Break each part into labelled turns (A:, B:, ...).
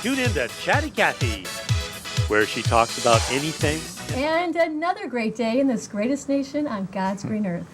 A: Tune in to Chatty Cathy, where she talks about anything.
B: And another great day in this greatest nation on God's green earth.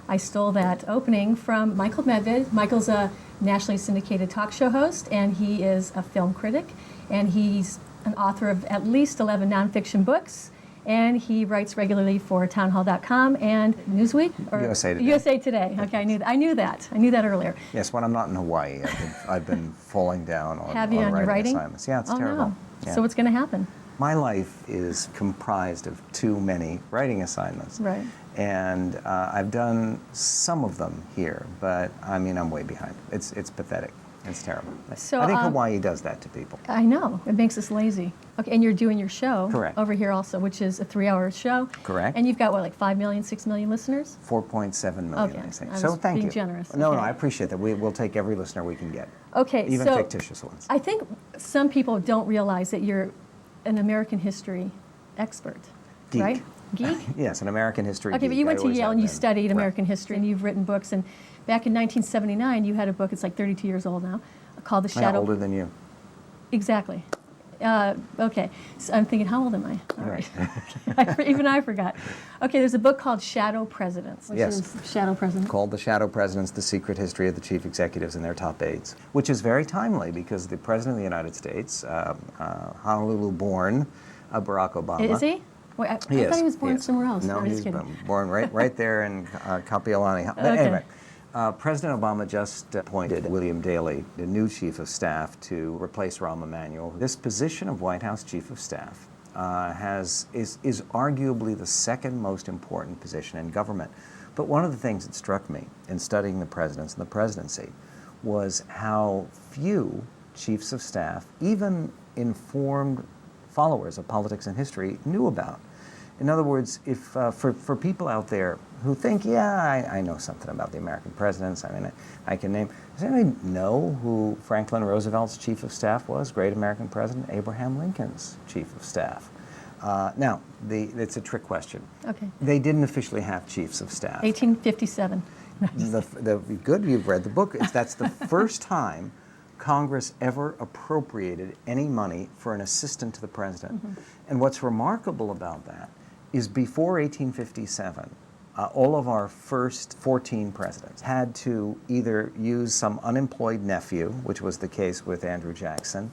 B: I stole that opening from Michael Medved. Michael's a nationally syndicated talk show host, and he is a film critic, and he's an author of at least 11 nonfiction books, and he writes regularly for townhall.com and Newsweek? Or
C: USA Today.
B: USA Today. Okay, I knew that earlier.
C: Yes, when I'm not in Hawaii, I've been falling down on,
B: Have you on your writing
C: assignments. Yeah, it's
B: Oh,
C: terrible.
B: no.
C: Yeah.
B: So what's going to happen?
C: My life is comprised of too many writing assignments.
B: Right.
C: And I've done some of them here, but I mean, I'm way behind. It's pathetic. It's terrible.
B: So,
C: I think Hawaii does that to people.
B: I know. It makes us lazy. Okay, and you're doing your show
C: Correct.
B: over here also, which is a 3-hour show.
C: Correct.
B: And you've got, what, like 5 million, 6 million listeners?
C: 4.7 million,
B: Okay,
C: I think.
B: I
C: So
B: was
C: thank
B: being
C: you.
B: generous.
C: No,
B: Okay.
C: I appreciate that. We'll take every listener we can get.
B: Okay,
C: Even
B: so
C: fictitious ones.
B: I think some people don't realize that you're an American history expert,
C: Geek.
B: right? Geek?
C: Yes, an American history
B: Okay,
C: geek.
B: but you
C: I
B: went to
C: always
B: Yale
C: have
B: and you
C: been.
B: studied
C: Right.
B: American history, and you've written books. And back in 1979, you had a book, it's like 32 years old now, called The
C: I'm
B: Shadow.
C: older than you.
B: Exactly. Okay, so I'm thinking, how old am I? All
C: Right.
B: Even I forgot. Okay, there's a book called Shadow Presidents. Which
C: Yes.
B: is Shadow President.
C: Called The Shadow Presidents, The Secret History of the Chief Executives and Their Top Aides, which is very timely because the President of the United States, Honolulu-born Barack Obama.
B: Is he? Wait, I
C: He
B: thought
C: is.
B: he was born
C: is.
B: somewhere else.
C: No,
B: I'm just
C: he's
B: kidding.
C: born right there in Kapiolani. But
B: Okay.
C: anyway, President Obama just appointed William Daley, the new Chief of Staff, to replace Rahm Emanuel. This position of White House Chief of Staff is arguably the second most important position in government. But one of the things that struck me in studying the presidents and the presidency was how few chiefs of staff, even informed followers of politics and history, knew about. In other words, if for people out there who think, yeah, I know something about the American presidents, I mean, I can name, does anybody know who Franklin Roosevelt's chief of staff was, great American president? Abraham Lincoln's chief of staff. Now, it's a trick question.
B: Okay.
C: They didn't officially have chiefs of staff.
B: 1857.
C: The good, you've read the book. That's the first time Congress ever appropriated any money for an assistant to the president. Mm-hmm. And what's remarkable about that is before 1857, all of our first 14 presidents had to either use some unemployed nephew, which was the case with Andrew Jackson,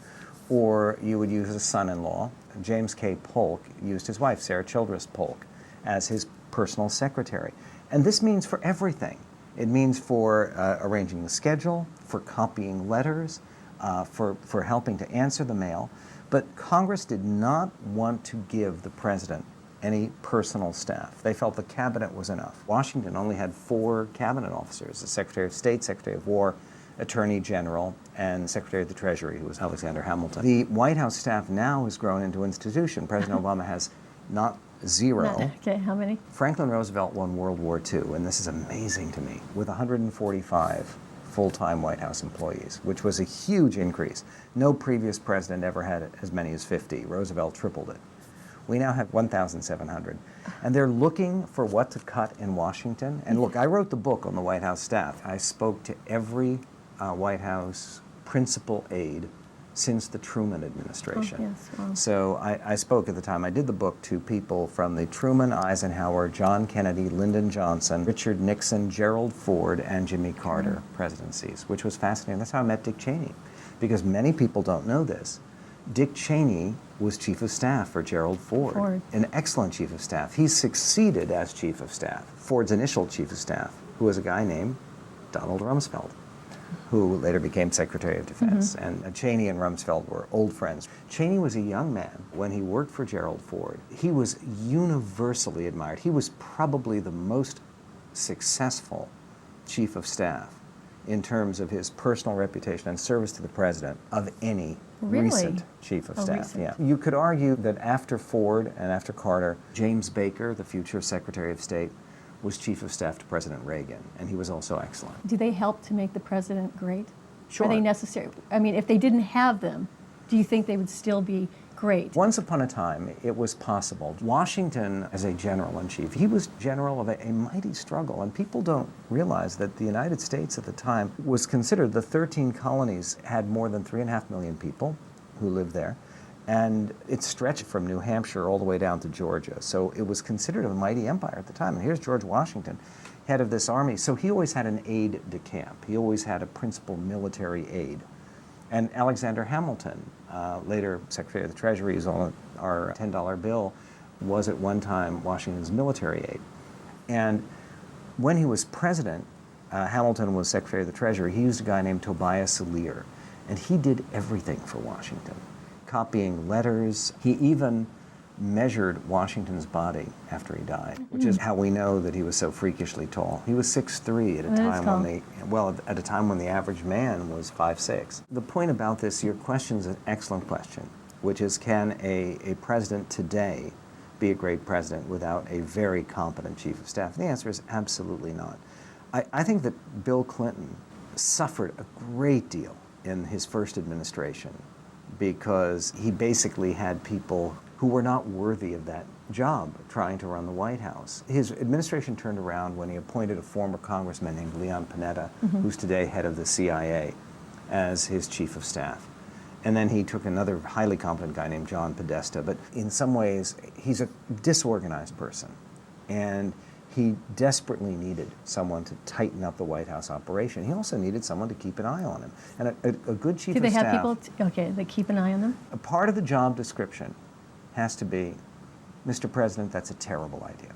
C: or you would use a son-in-law. James K. Polk used his wife, Sarah Childress Polk, as his personal secretary. And this means for everything. It means for arranging the schedule, for copying letters, for helping to answer the mail. But Congress did not want to give the president any personal staff. They felt the cabinet was enough. Washington only had 4 cabinet officers: the Secretary of State, Secretary of War, Attorney General, and Secretary of the Treasury, who was Alexander Hamilton. The White House staff now has grown into an institution. President Obama has not 0.
B: Okay, how many?
C: Franklin Roosevelt won World War II, and this is amazing to me, with 145 full-time White House employees, which was a huge increase. No previous president ever had as many as 50. Roosevelt tripled it. We now have 1,700. And they're looking for what to cut in Washington. And look, I wrote the book on the White House staff. I spoke to every White House principal aide since the Truman administration.
B: Oh, yes. Wow.
C: So I spoke at the time. I did the book to people from the Truman, Eisenhower, John Kennedy, Lyndon Johnson, Richard Nixon, Gerald Ford, and Jimmy Carter presidencies, which was fascinating. That's how I met Dick Cheney, because many people don't know this. Dick Cheney was chief of staff for Gerald Ford, an excellent chief of staff. He succeeded as chief of staff. Ford's initial chief of staff, who was a guy named Donald Rumsfeld, who later became Secretary of Defense. Mm-hmm. And Cheney and Rumsfeld were old friends. Cheney was a young man when he worked for Gerald Ford. He was universally admired. He was probably the most successful chief of staff in terms of his personal reputation and service to the president of any recent chief of staff.
B: Recent.
C: Yeah. You could argue that after Ford and after Carter, James Baker, the future Secretary of State, was chief of staff to President Reagan, and he was also excellent.
B: Do they help to make the president great?
C: Sure.
B: Are they necessary? I mean, if they didn't have them, do you think they would still be great?
C: Once upon a time, it was possible. Washington, as a general-in-chief, he was general of a mighty struggle, and people don't realize that the United States at the time was considered, the 13 colonies had more than 3.5 million people. who lived there. And it stretched from New Hampshire all the way down to Georgia. So it was considered a mighty empire at the time. And here's George Washington, head of this army. So he always had an aide de camp. He always had a principal military aide. And Alexander Hamilton, later Secretary of the Treasury, is on our $10 bill, was at one time Washington's military aide. And when he was president, Hamilton was Secretary of the Treasury. He used a guy named Tobias Lear, and he did everything for Washington, copying letters. He even measured Washington's body after he died, which is how we know that he was so freakishly tall. He was 6'3" at a time when the average man was 5'6". The point about this, your question is an excellent question, which is, can a president today be a great president without a very competent chief of staff? And the answer is absolutely not. I think that Bill Clinton suffered a great deal in his first administration because he basically had people who were not worthy of that job trying to run the White House. His administration turned around when he appointed a former congressman named Leon Panetta, who's today head of the CIA, as his chief of staff. And then he took another highly competent guy named John Podesta. But in some ways, he's a disorganized person. And he desperately needed someone to tighten up the White House operation. He also needed someone to keep an eye on him. And a good chief of staff...
B: Do they have people, that keep an eye on them?
C: A part of the job description has to be, Mr. President, that's a terrible idea.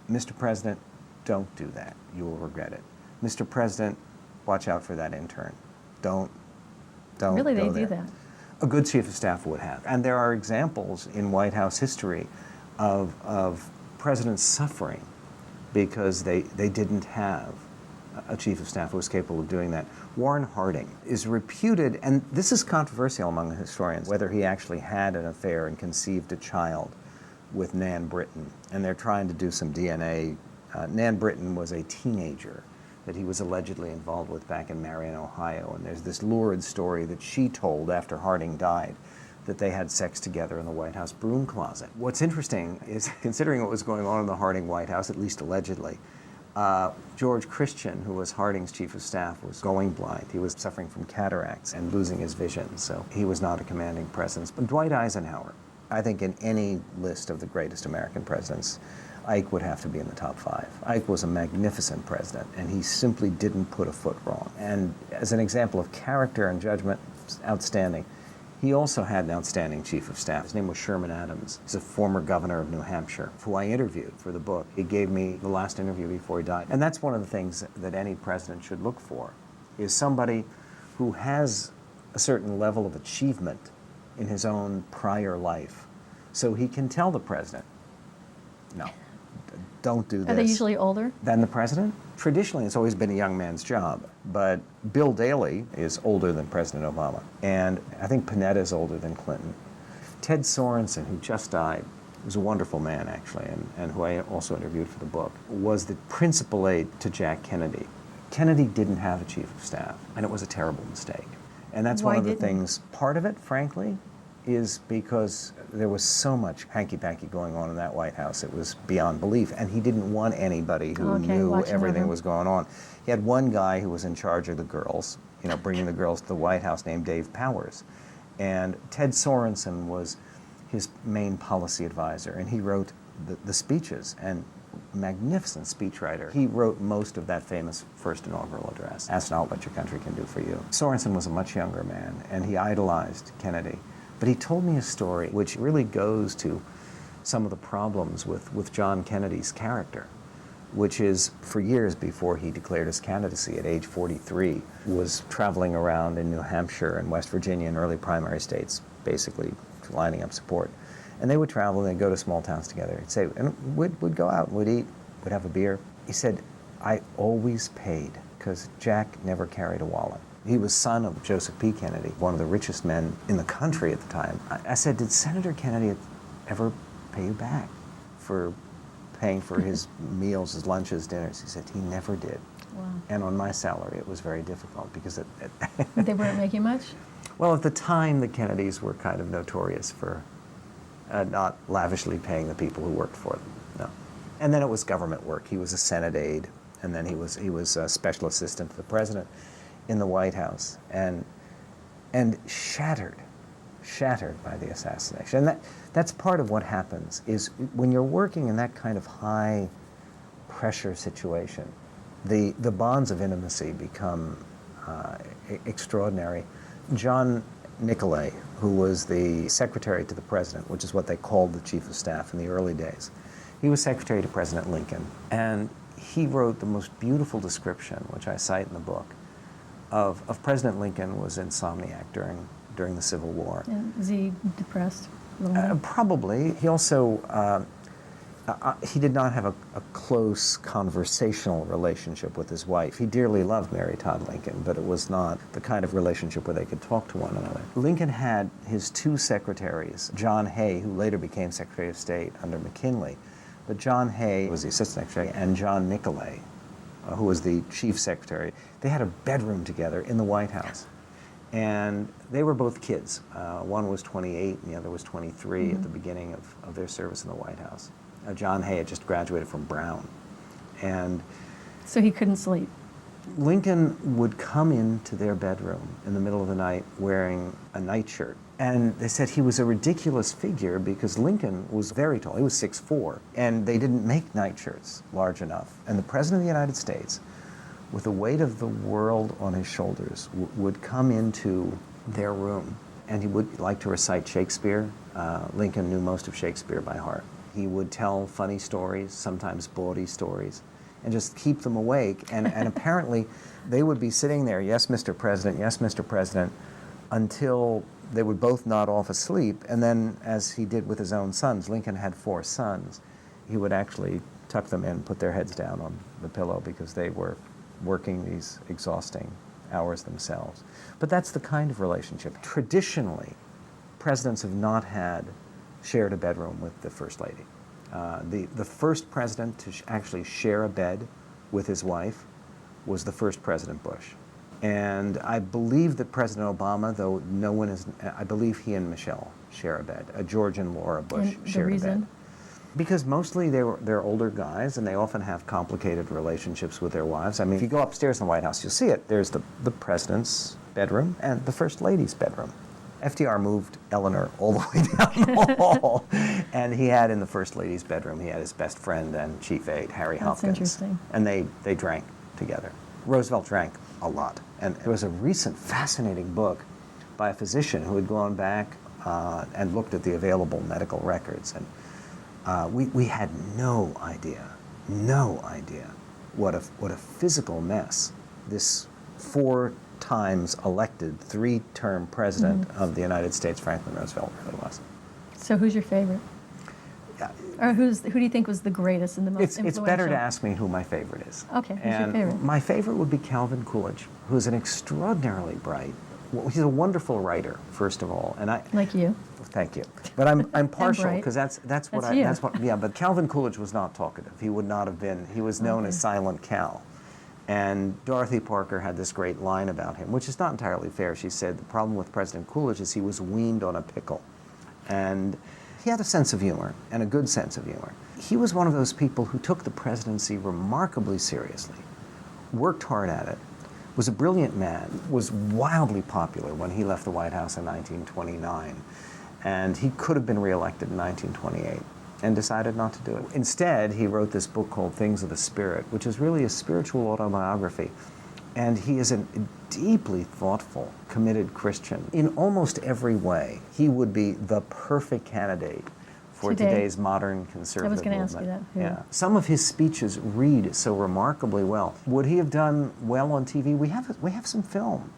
C: Mr. President, don't do that. You will regret it. Mr. President, watch out for that intern. Don't
B: Really,
C: go
B: they
C: there.
B: do that?
C: A good chief of staff would have. And there are examples in White House history of presidents suffering because they didn't have a chief of staff who was capable of doing that. Warren Harding is reputed, and this is controversial among historians, whether he actually had an affair and conceived a child with Nan Britton. And they're trying to do some DNA. Nan Britton was a teenager that he was allegedly involved with back in Marion, Ohio. And there's this lurid story that she told after Harding died, that they had sex together in the White House broom closet. What's interesting is, considering what was going on in the Harding White House, at least allegedly, George Christian, who was Harding's chief of staff, was going blind. He was suffering from cataracts and losing his vision, so he was not a commanding presence. But Dwight Eisenhower, I think in any list of the greatest American presidents, Ike would have to be in the top 5. Ike was a magnificent president, and he simply didn't put a foot wrong. And as an example of character and judgment, outstanding. He also had an outstanding chief of staff. His name was Sherman Adams. He's a former governor of New Hampshire, who I interviewed for the book. He gave me the last interview before he died. And that's one of the things that any president should look for, is somebody who has a certain level of achievement in his own prior life, so he can tell the president, no, don't do this.
B: Are they usually older
C: than the president? Traditionally, it's always been a young man's job, but Bill Daley is older than President Obama, and I think Panetta is older than Clinton. Ted Sorensen, who just died, was a wonderful man, actually, and who I also interviewed for the book, was the principal aide to Jack Kennedy. Kennedy didn't have a chief of staff, and it was a terrible mistake. And that's one of the things, part of it, frankly, is because there was so much hanky-panky going on in that White House. It was beyond belief. And he didn't want anybody who knew everything was going on. He had one guy who was in charge of the girls, bringing the girls to the White House, named Dave Powers. And Ted Sorensen was his main policy advisor, and he wrote the speeches, and magnificent speechwriter. He wrote most of that famous first inaugural address, Ask Not What Your Country Can Do For You. Sorensen was a much younger man, and he idolized Kennedy. But he told me a story which really goes to some of the problems with John Kennedy's character, which is, for years before he declared his candidacy at age 43, was traveling around in New Hampshire and West Virginia and early primary states, basically lining up support. And they would travel and they'd go to small towns together. He'd say, and we'd go out and we'd eat, we'd have a beer. He said, I always paid, because Jack never carried a wallet. He was son of Joseph P. Kennedy, one of the richest men in the country at the time. I said, did Senator Kennedy ever pay you back for paying for his meals, his lunches, dinners? He said, he never did.
B: Wow.
C: And on my salary, it was very difficult because
B: They weren't making much?
C: Well, at the time, the Kennedys were kind of notorious for not lavishly paying the people who worked for them. No. And then it was government work. He was a Senate aide, and then he was a special assistant to the president in the White House, and shattered shattered by the assassination. And that's part of what happens, is when you're working in that kind of high pressure situation, the bonds of intimacy become extraordinary. John Nicolay, who was the secretary to the president, which is what they called the chief of staff in the early days, he was secretary to President Lincoln, and he wrote the most beautiful description, which I cite in the book, of President Lincoln was insomniac during the Civil War.
B: And is he depressed? Lonely?
C: Probably. He also, he did not have a close conversational relationship with his wife. He dearly loved Mary Todd Lincoln, but it was not the kind of relationship where they could talk to one another. Lincoln had his two secretaries, John Hay, who later became Secretary of State under McKinley, but John Hay was the assistant secretary, and John Nicolay, who was the chief secretary. They had a bedroom together in the White House. And they were both kids. One was 28 and the other was 23 at the beginning of their service in the White House. John Hay had just graduated from Brown. And
B: So he couldn't sleep.
C: Lincoln would come into their bedroom in the middle of the night wearing a nightshirt. And they said he was a ridiculous figure because Lincoln was very tall. He was 6'4", and they didn't make nightshirts large enough. And the President of the United States, with the weight of the world on his shoulders, would come into their room, and he would like to recite Shakespeare. Lincoln knew most of Shakespeare by heart. He would tell funny stories, sometimes bawdy stories, and just keep them awake. And apparently they would be sitting there, yes, Mr. President, yes, Mr. President, until they would both nod off asleep. And then, as he did with his own sons, Lincoln had 4 sons, he would actually tuck them in, put their heads down on the pillow because they were working these exhausting hours themselves. But that's the kind of relationship. Traditionally, presidents have not shared a bedroom with the First Lady. The first president to actually share a bed with his wife was the first President Bush. And I believe that President Obama, though no one is, I believe he and Michelle share a bed. George and Laura Bush
B: And
C: share
B: the
C: a
B: reason?
C: bed. Because mostly they're older guys, and they often have complicated relationships with their wives. I mean, if you go upstairs in the White House, you'll see it. There's the president's bedroom and the First Lady's bedroom. FDR moved Eleanor all the way down the hall, and he had in the First Lady's bedroom, he had his best friend and chief aide, Harry
B: That's
C: Hopkins.
B: interesting.
C: And they drank together. Roosevelt drank a lot. And there was a recent fascinating book by a physician who had gone back and looked at the available medical records. And we had no idea what a physical mess this 4 times elected 3-term president of the United States, Franklin Roosevelt, really was.
B: So who's your favorite?
C: Yeah,
B: Or who do you think was the greatest and the most
C: it's
B: influential?
C: better to ask me who my favorite is.
B: Okay, who's
C: And
B: your favorite?
C: my favorite would be Calvin Coolidge, who's an extraordinarily bright, he's a wonderful writer, first of all. And
B: Like you.
C: Thank you. But I'm partial
B: bright.
C: because that's what
B: That's you.
C: yeah, but Calvin Coolidge was not talkative. He would not have been. He was known as Silent Cal. And Dorothy Parker had this great line about him, which is not entirely fair. She said the problem with President Coolidge is he was weaned on a pickle. And he had a sense of humor, and a good sense of humor. He was one of those people who took the presidency remarkably seriously, worked hard at it, was a brilliant man, was wildly popular when he left the White House in 1929. And he could have been reelected in 1928 and decided not to do it. Instead, he wrote this book called Things of the Spirit, which is really a spiritual autobiography. And he is a deeply thoughtful, committed Christian. In almost every way, he would be the perfect candidate for today's modern conservative movement.
B: I was going to ask you that.
C: Yeah. Some of his speeches read so remarkably well. Would he have done well on TV? We have some film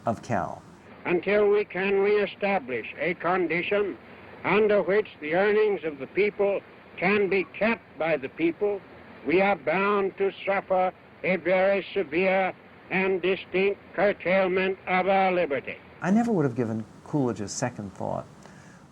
C: of Cal.
D: Until we can reestablish a condition under which the earnings of the people can be kept by the people, we are bound to suffer a very severe and distinct curtailment of our liberty.
C: I never would have given Coolidge a second thought,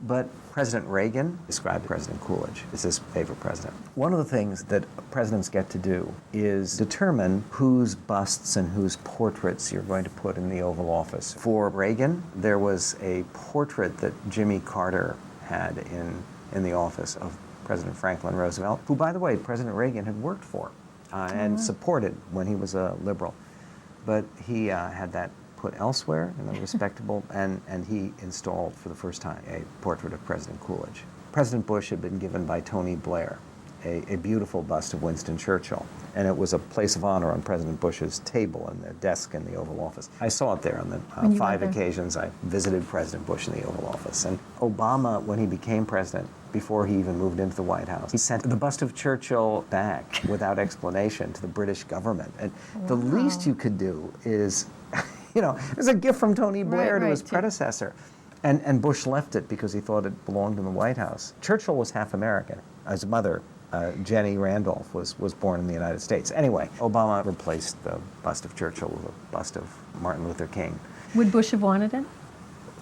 C: but President Reagan described President Coolidge as his favorite president. One of the things that presidents get to do is determine whose busts and whose portraits you're going to put in the Oval Office. For Reagan, there was a portrait that Jimmy Carter had in the office of President Franklin Roosevelt, who, by the way, President Reagan had worked for and supported when he was a liberal. But he had that put elsewhere in a respectable, and he installed for the first time a portrait of President Coolidge. President Bush had been given by Tony Blair a beautiful bust of Winston Churchill, and it was a place of honor on President Bush's table and the desk in the Oval Office. I saw it there on the 5 occasions I visited President Bush in the Oval Office. And Obama, when he became president, before he even moved into the White House, he sent the bust of Churchill back without explanation to the British government. And the least you could do is, it was a gift from Tony Blair to his predecessor. And Bush left it because he thought it belonged in the White House. Churchill was half American. His mother, Jenny Randolph, was born in the United States. Anyway, Obama replaced the bust of Churchill with a bust of Martin Luther King.
B: Would Bush have wanted it?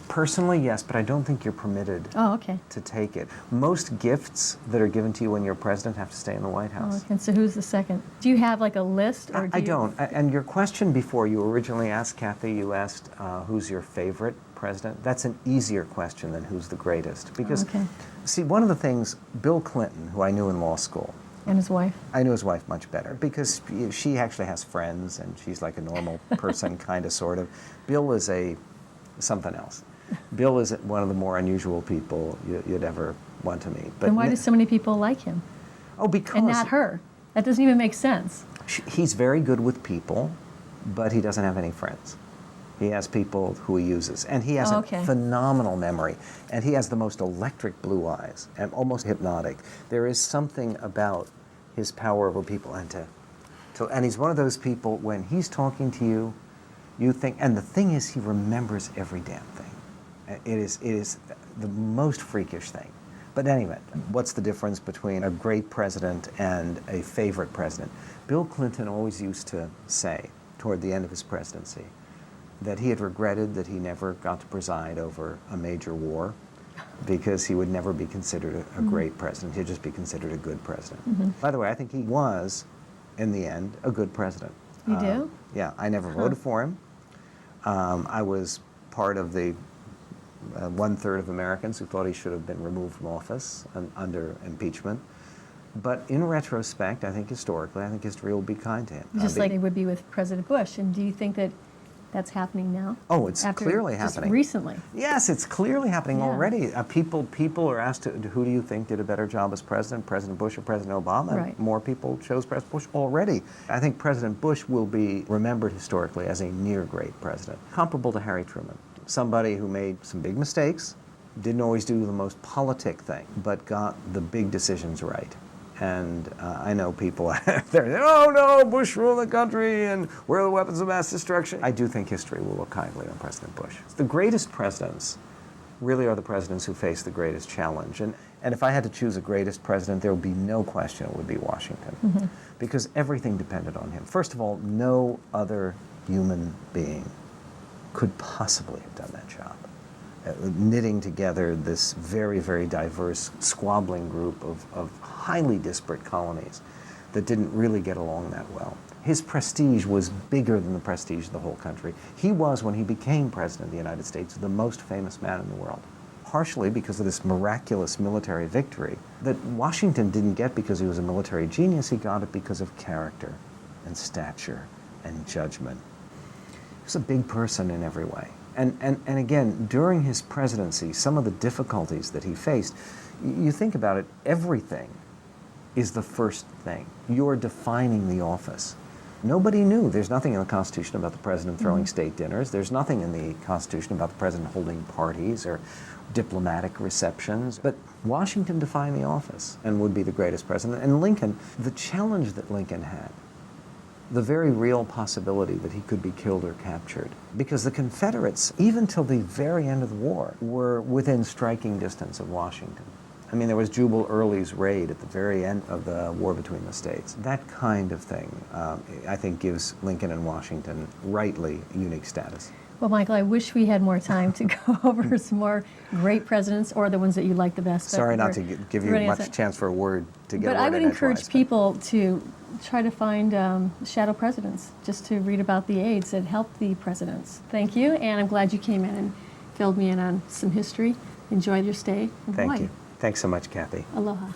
C: Personally, yes, but I don't think you're permitted to take it. Most gifts that are given to you when you're president have to stay in the White House.
B: And so who's the second? Do you have like a list? Or
C: I don't. And your question before, you originally asked, Kathy, you asked who's your favorite president. That's an easier question than who's the greatest. Because, see, one of the things, Bill Clinton, who I knew in law school.
B: And his wife?
C: I knew his wife much better because she actually has friends and she's like a normal person, kind of, sort of. Bill is something else. Bill is one of the more unusual people you'd ever want to meet. But
B: then why do so many people like him?
C: Oh, because...
B: And not her. That doesn't even make sense.
C: He's very good with people, but he doesn't have any friends. He has people who he uses. And he has a phenomenal memory. And he has the most electric blue eyes, and almost hypnotic. There is something about his power over people. And he's one of those people, when he's talking to you, you think... And the thing is, he remembers every damn thing. It is the most freakish thing. But anyway, what's the difference between a great president and a favorite president? Bill Clinton always used to say, toward the end of his presidency, that he had regretted that he never got to preside over a major war because he would never be considered a great president. He'd just be considered a good president. By the way, I think he was, in the end, a good president.
B: You do?
C: Yeah, I never voted for him. I was part of the 1/3 of Americans who thought he should have been removed from office under impeachment. But in retrospect, I think historically, I think history will be kind to him.
B: Just like it would be with President Bush. And do you think that that's happening now?
C: Oh, it's clearly happening.
B: Just recently?
C: Yes, it's clearly happening already. People are asked, who do you think did a better job as president, President Bush or President Obama?
B: Right.
C: More people chose President Bush already. I think President Bush will be remembered historically as a near great president, comparable to Harry Truman. Somebody who made some big mistakes, didn't always do the most politic thing, but got the big decisions right. And I know people out there, oh no, Bush ruled the country and where are the weapons of mass destruction? I do think history will look kindly on President Bush. The greatest presidents really are the presidents who face the greatest challenge. And if I had to choose a greatest president, there would be no question it would be Washington. Because everything depended on him. First of all, no other human being could possibly have done that job. Knitting together this very, very diverse, squabbling group of highly disparate colonies that didn't really get along that well. His prestige was bigger than the prestige of the whole country. He was, when he became president of the United States, the most famous man in the world, partially because of this miraculous military victory that Washington didn't get because he was a military genius. He got it because of character and stature and judgment. He was a big person in every way. And again, during his presidency, some of the difficulties that he faced, you think about it, everything is the first thing. You're defining the office. Nobody knew. There's nothing in the Constitution about the president throwing state dinners. There's nothing in the Constitution about the president holding parties or diplomatic receptions. But Washington defined the office and would be the greatest president. And Lincoln, the challenge that Lincoln had, the very real possibility that he could be killed or captured. Because the Confederates, even till the very end of the war, were within striking distance of Washington. I mean, there was Jubal Early's raid at the very end of the war between the states. That kind of thing, I think, gives Lincoln and Washington rightly unique status.
B: Well, Michael, I wish we had more time to go over some more great presidents or the ones that you like the best.
C: Sorry not to give you much chance for a word to get.
B: But I would encourage people to try to find shadow presidents, just to read about the aides that helped the presidents. Thank you, and I'm glad you came in and filled me in on some history. Enjoy your stay in Hawaii.
C: Thank you. Thanks so much, Kathy.
B: Aloha.